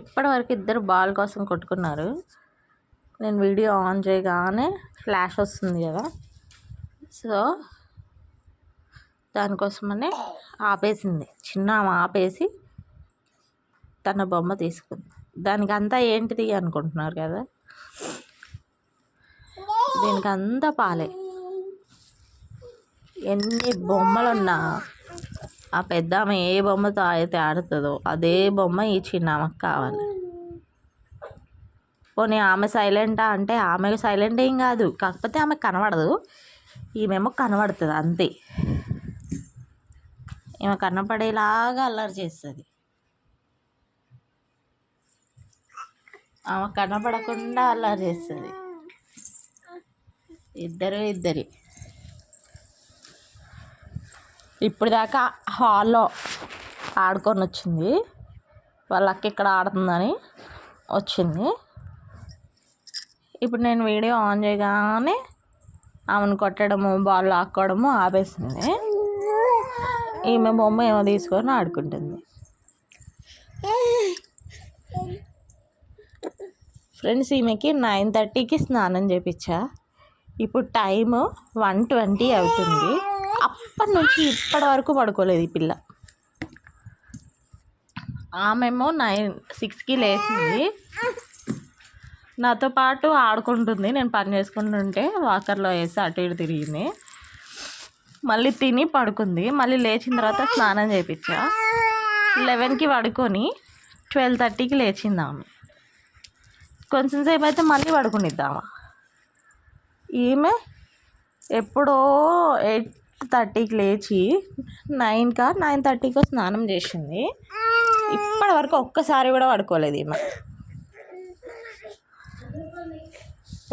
ఇప్పటివరకు ఇద్దరు బాల్ కోసం కొట్టుకున్నారు. నేను వీడియో ఆన్ చేయగానే ఫ్లాష్ వస్తుంది కదా, సో దానికోసమనే ఆపేసింది. చిన్న ఆపేసి తన బొమ్మ తీసుకుంది. దానికి అంతా ఏంటిది అనుకుంటున్నారు కదా, దీనికి అంతా పాలే. ఎన్ని బొమ్మలున్నా ఆ పెద్ద ఆమె ఏ బొమ్మతో అయితే ఆడుతుందో అదే బొమ్మ ఈ చిన్న ఆమెకు కావాలి. పోనీ ఆమె సైలెంటా అంటే ఆమె సైలెంట్ ఏం కాదు, కాకపోతే ఆమె కనబడదు, ఈమెమో కనబడుతుంది అంతే. ఈమె కనపడేలాగా అల్లరి చేస్తుంది, ఆమె కనపడకుండా అల్లరి చేస్తుంది. ఇద్దరి ఇప్పుడు దాకా హాల్లో ఆడుకొని వచ్చింది, వాళ్ళ అక్క ఇక్కడ ఆడుతుందని వచ్చింది. ఇప్పుడు నేను వీడియో ఆన్ చేయగానే ఆమెను కొట్టడము బాల్ లాక్కోవడము ఆపేసింది. ఈమె బొమ్మ ఏమో తీసుకొని ఆడుకుంటుంది. ఫ్రెండ్స్, ఈమెకి 9:30కి స్నానం చేయించా. ఇప్పుడు టైము 1:20 అవుతుంది. అప్పటి నుంచి ఇప్పటి వరకు పడుకోలేదు ఈ పిల్ల. ఆమెమో 6కి లేచింది, నాతో పాటు ఆడుకుంటుంది. నేను పని చేసుకుంటుంటే వాకర్లో వేసి అటు ఇటు తిరిగింది. మళ్ళీ తిని పడుకుంది. మళ్ళీ లేచిన తర్వాత స్నానం చేయించా. 11కి పడుకొని 12:30కి లేచింది ఆమె. కొంచెం సేపు అయితే మళ్ళీ పడుకునిద్దామా. ఈమె ఎప్పుడో 8:30కి లేచి 9:30కో స్నానం చేసింది. ఇప్పటి వరకు ఒక్కసారి కూడా పడుకోలేదు ఈమె.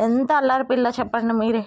ఎంత అల్లరి పిల్ల చెప్పండి మీరే.